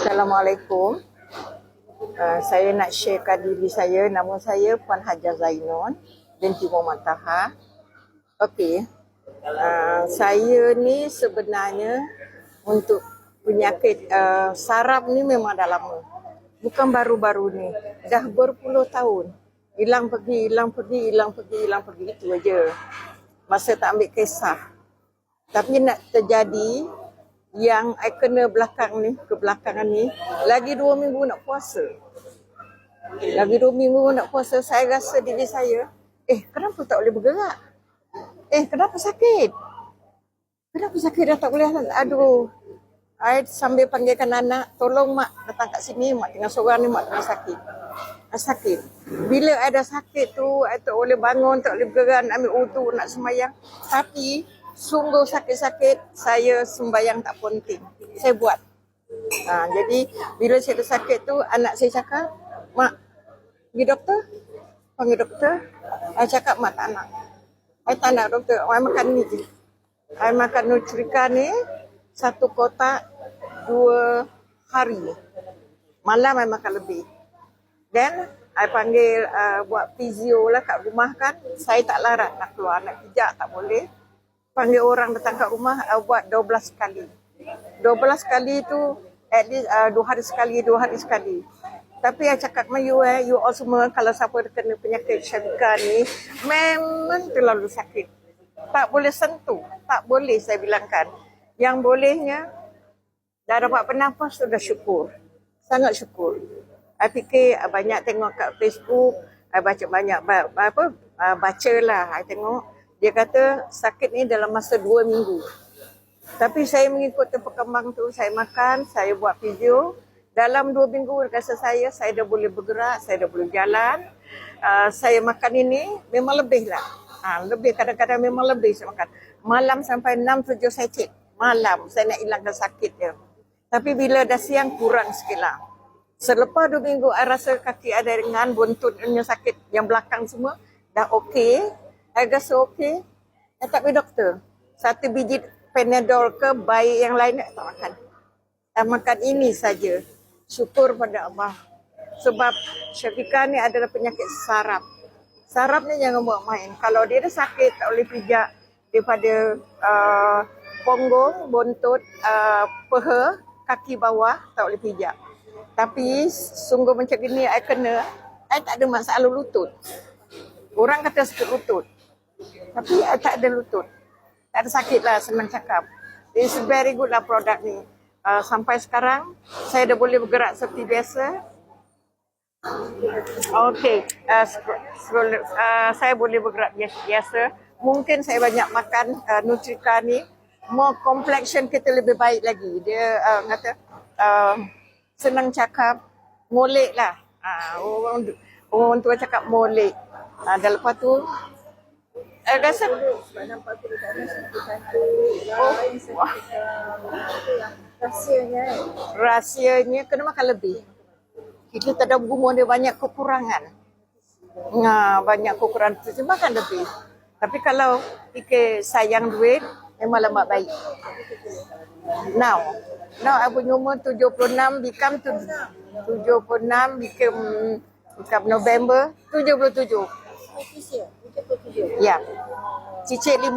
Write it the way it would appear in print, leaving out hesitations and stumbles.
Assalamualaikum. Saya nak sharekan diri saya. Nama saya Puan Hajar Zainon binti Muhammad Taha. Okey. Saya ni sebenarnya untuk penyakit saraf ni memang dah lama. Bukan baru-baru ni. Dah berpuluh tahun. Hilang pergi, hilang pergi, hilang pergi, hilang pergi. Itu aja. Masa tak ambil kisah. Tapi nak terjadi yang I kena kebelakangan ni, lagi 2 minggu nak puasa. Lagi 2 minggu nak puasa, saya rasa diri saya, kenapa tak boleh bergerak? Kenapa sakit? Kenapa sakit dah tak boleh? Aduh. I sambil panggilkan anak, tolong mak datang kat sini, mak tengah seorang ni, mak tengah sakit. Sakit. Bila I dah sakit tu, I tak boleh bangun, tak boleh bergerak, nak ambil wudu, nak sembahyang. Tapi sungguh sakit-sakit, saya sembahyang tak penting. Saya buat. Jadi, bila saya dah sakit tu, anak saya cakap, mak, pergi doktor? Panggil doktor. Saya cakap, mak tak nak. Saya tak nak doktor. Saya makan ni je. Saya makan Nutrika ni, 1 kotak, 2 hari. Malam saya makan lebih. Then, saya panggil buat fizio lah kat rumah kan. Saya tak larat nak keluar, nak pijak tak boleh. Panggil orang datang kat rumah, buat 12 kali. 12 kali tu, at least 2 hari sekali, 2 hari sekali. Tapi saya cakap sama you, you all semua, kalau siapa kena penyakit Shamika ni, memang terlalu sakit. Tak boleh sentuh, tak boleh saya bilangkan. Yang bolehnya, dah dapat bernafas tu dah syukur. Sangat syukur. Saya fikir banyak tengok kat Facebook, saya baca banyak, bacalah, saya tengok. Dia kata sakit ni dalam masa 2 minggu. Tapi saya mengikut perkembang tu, saya makan, saya buat video. Dalam 2 minggu rasa saya dah boleh bergerak, saya dah boleh jalan. Saya makan ini memang lebih lah. Lebih, kadang-kadang memang lebih saya makan. Malam sampai 6-7 saya cek. Malam saya nak hilangkan sakit dia. Tapi bila dah siang kurang sikit lah. Selepas 2 minggu saya rasa kaki ada ringan, buntutnya sakit yang belakang semua. Dah okey. Saya rasa okey. Saya tak pergi doktor. 1 biji Panadol ke baik yang lain tak makan. Saya makan ini saja. Syukur pada Allah. Sebab Syafiqah ni adalah penyakit saraf. Saraf ni jangan buat main. Kalau dia dah sakit tak boleh pijak daripada punggung, buntut, peha, kaki bawah tak boleh pijak. Tapi sungguh macam ni I kena, I tak ada masalah lutut. Orang kata sakit lutut. Tapi I tak ada lutut. Tak ada sakit lah, senang cakap. It's very good lah produk ni. Sampai sekarang, saya dah boleh bergerak seperti biasa. Okay. Saya boleh bergerak biasa. Mungkin saya banyak makan Nutrika ni. More complexion kita lebih baik lagi. Dia kata, senang cakap, molek lah. Orang tua cakap molek. Dan lepas tu, rasa rahsianya kena makan lebih. Kita tak ada umur dia banyak kekurangan. Banyak kekurangan tu makan lebih. Tapi kalau fikir sayang duit, memang lambat baik. Now I punya umur 76 become 76 become November 77. Ya. Cicit 5.